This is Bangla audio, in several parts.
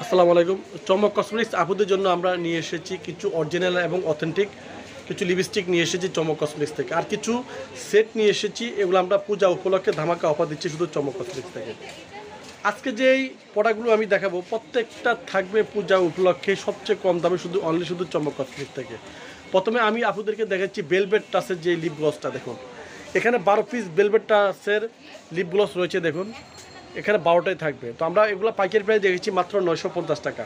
আসসালামু আলাইকুম। চমক কসমেটিক্স আপুদের জন্য আমরা নিয়ে এসেছি কিছু অরিজিনাল এবং অথেন্টিক কিছু লিপস্টিক নিয়ে এসেছি চমক কসমেটিক্স থেকে, আর কিছু সেট নিয়ে এসেছি। এগুলো আমরা পূজা উপলক্ষে ধামাকা অফার দিচ্ছি শুধু চমক কসমেটিক্স থেকে। আজকে যেই প্রোডাক্টগুলো আমি দেখাবো প্রত্যেকটা থাকবে পূজা উপলক্ষে সবচেয়ে কম দামে, শুধু চমক কসমেটিক্স থেকে। প্রথমে আমি আপুদেরকে দেখাচ্ছি বেলভেট টাচের যে লিপ গ্লসটা। দেখুন এখানে 12 পিস বেলভেট টাচের লিপ গ্লস রয়েছে। দেখুন এখানে 12টাই থাকবে। তো আমরা এগুলো পাইকারি প্রাইস দেখেছি মাত্র 950 টাকা।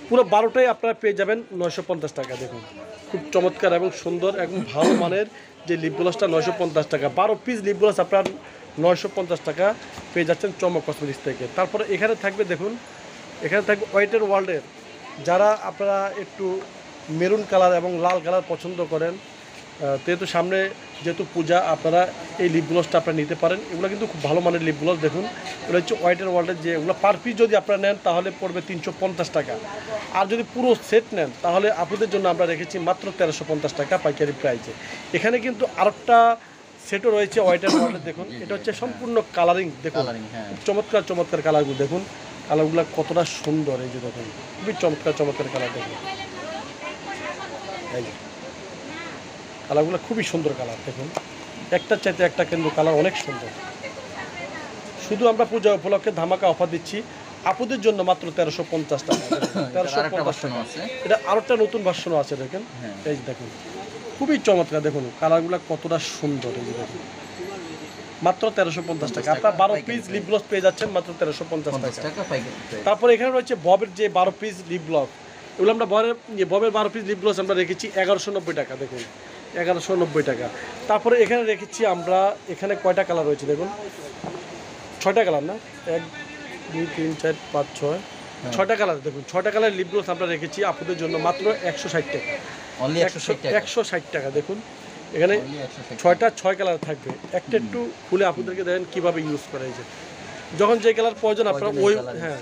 পুরো 12টাই আপনারা পেয়ে যাবেন 950 টাকা। দেখুন খুব চমৎকার এবং সুন্দর এবং ভালো মানের যে লিপ গ্লসটা 950 টাকা। 12 পিস লিপ গ্লস আপনার 950 টাকা পেয়ে যাচ্ছেন চমক কসমেটিক্স থেকে। তারপরে এখানে থাকবে, দেখুন এখানে থাকবে ওয়েট এন্ড ওয়ার্ল্ডের, যারা আপনারা একটু মেরুন কালার এবং লাল কালার পছন্দ করেন, যেহেতু সামনে যেহেতু পূজা, আপনারা এই লিপ গ্লসটা আপনারা নিতে পারেন। এগুলো কিন্তু খুব ভালো মানের লিপ গ্লস। দেখুন এগুলো হচ্ছে ওয়েট এন্ড ওয়ার্ল্ডের, যে এগুলো পার পিস যদি আপনারা নেন তাহলে পড়বে 350 টাকা। আর যদি পুরো সেট নেন তাহলে আপনাদের জন্য আমরা রেখেছি মাত্র 1350 টাকা পাইকারি প্রাইসে। এখানে কিন্তু আরেকটা সেটও রয়েছে ওয়েট এন্ড ওয়ার্ল্ডের। দেখুন এটা হচ্ছে সম্পূর্ণ কালারিং। দেখুন চমৎকার চমৎকার কালারগুলো, দেখুন কালারগুলো কতটা সুন্দর। এই যে দেখুন খুবই চমৎকার চমৎকার কালার। দেখুন এই যে কালারগুলো খুবই সুন্দর কালার। দেখুন একটার চাইতে একটা কিন্তু কালার অনেক সুন্দর। শুধু আমরা পূজা উপলক্ষে ধামাকা অফার দিচ্ছি আপুদের জন্য মাত্র 1350 টাকা। 1350 টাকা। এটা আরেকটা নতুন ভার্সনও আছে। দেখেন এই যে দেখুন খুবই চমৎকার। দেখুন কালারগুলো কতটা সুন্দর। এই যে দেখুন মাত্র 1350 টাকা আপনার 12 পিস লিপ গ্লস পেয়ে যাচ্ছেন মাত্র 1350 টাকা। তারপর এখানে রয়েছে ববের যে 12 পিস লিপ গ্লস। এগুলো আমরা ববের 12 পিস লিপ গ্লস আমরা রেখেছি 1190 টাকা। দেখুন 1190 টাকা। তারপরে এখানে রেখেছি আমরা, এখানে কয়টা কালার রয়েছে দেখুন, 6টা কালার না, 1 2 3 4 5 6 6টা কালার। দেখুন 6টা কালার লিপ গ্লস আমরা রেখেছি আপুদের জন্য মাত্র 160 টাকা। 160 টাকা। দেখুন এখানে 6 কালার থাকবে। একটা একটু খুলে আপুদেরকে দেখেন কীভাবে ইউজ করা হয়েছে। যখন যে কালার প্রয়োজন আপনারা ওই, হ্যাঁ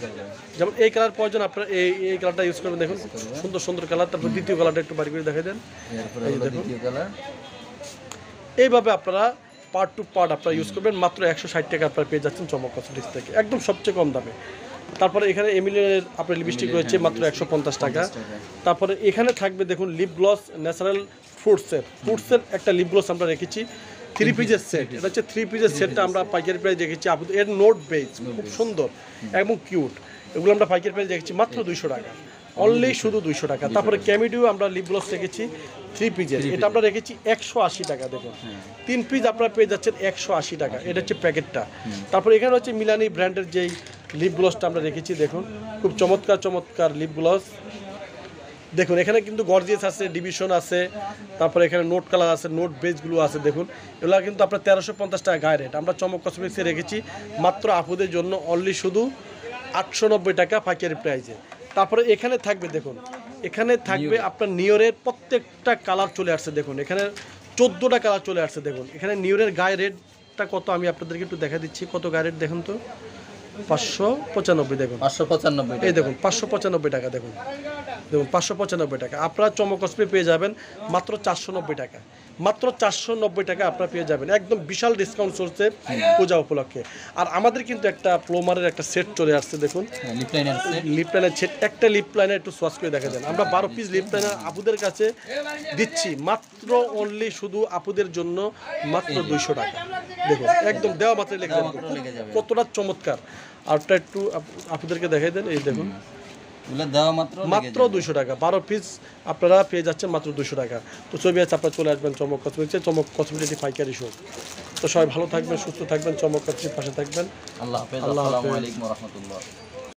যেমন এই কালার প্রয়োজন আপনারা এই কালারটা ইউজ করবেন। দেখুন সুন্দর সুন্দর কালার। তারপর দ্বিতীয় কালারটা একটু বাড়ি করে দেখাই দেন। দেখুন এইভাবে আপনারা পার্ট টু পার্ট আপনারা ইউজ করবেন। মাত্র 160 টাকা আপনারা পেয়ে যাচ্ছেন চমক কসমেটিক্স থেকে, একদম সবচেয়ে কম দামে। তারপরে এখানে এমিলিনের আপনার লিপস্টিক রয়েছে মাত্র 150 টাকা। তারপরে এখানে থাকবে দেখুন লিপ গ্লস ন্যাচারাল ফ্রুটসের একটা লিপ গ্লস আমরা রেখেছি 3 পিসের সেট। এটা হচ্ছে 3 পিসের সেটটা আমরা পাইকারি প্রাইস রেখেছি আপনাদের। এর নোট বেজ খুব সুন্দর এবং কিউট। এগুলো আমরা পাইকারি প্রাইস রেখেছি মাত্র 200 টাকা, অনলি শুধু 200 টাকা। তারপরে ক্যামিডিও আমরা লিপ গ্লস রেখেছি 3 পিসের, এটা আমরা রেখেছি 180 টাকা। দেখুন 3 পিস আপনারা পেয়ে যাচ্ছেন 180 টাকা। এটা হচ্ছে প্যাকেটটা। তারপরে এখানে হচ্ছে মিলানি ব্র্যান্ডের যেই লিপ গ্লসটা আমরা রেখেছি। দেখুন খুব চমৎকার চমৎকার লিপ গ্লস। দেখুন এখানে কিন্তু গর্জিয়াস আছে, ডিভিশন আছে, তারপরে এখানে নোট কালার আছে, নোট বেজগুলো আছে। দেখুন এগুলো কিন্তু আপনার 1350 টাকা গায়ে রেট। আমরা চমক কসমেটিক্সে রেখেছি মাত্র আপুদের জন্য অনলি শুধু 890 টাকা পাইকারি প্রাইসে। তারপরে এখানে থাকবে, দেখুন এখানে থাকবে আপনার নিয়রের প্রত্যেকটা কালার চলে আসছে। দেখুন এখানে 14টা কালার চলে আসছে। দেখুন এখানে নিয়রের গায়ে রেটটা কত আমি আপনাদেরকে একটু দেখা দিচ্ছি। কত গায়ে রেট দেখুন তো, 595। দেখুন 595, এই দেখুন 595 টাকা। দেখুন দেখুন 595 টাকা আপনারা চমক কসমেটিক্স পেয়ে যাবেন মাত্র 490 টাকা। মাত্র 490 টাকা আপনারা পেয়ে যাবেন, একদম বিশাল ডিসকাউন্ট চলছে পূজা উপলক্ষে। আর আমাদের কিন্তু একটা প্লোমারের একটা সেট চলে আসছে। দেখুন লিপ লাইনার সেট, একটা লিপ লাইনার একটু সোয়াচ করে দেখা যায়। আমরা 12 পিস লিপ লাইনার আপুদের কাছে দিচ্ছি মাত্র অনলি শুধু আপুদের জন্য মাত্র 200 টাকা। দেখুন একদম দেওয়া মাত্র লেগে যাবে, কতটা চমৎকার। আরটা একটু আপুদেরকে দেখাই দেন। এই দেখুন মাত্র 200 টাকা 12 পিস আপনারা পেয়ে যাচ্ছেন মাত্র 200 টাকা। তো ছবি আছে, আপনারা চলে আসবেন চমক কসমেটিক্সে, চমক কসমেটিক্স পাইকারি শো। তো সবাই ভালো থাকবেন, সুস্থ থাকবেন, চমক কসমেটিক্স পাশে থাকবেন। আল্লাহ হাফেজ। আসসালামু আলাইকুম ওয়া রাহমাতুল্লাহ।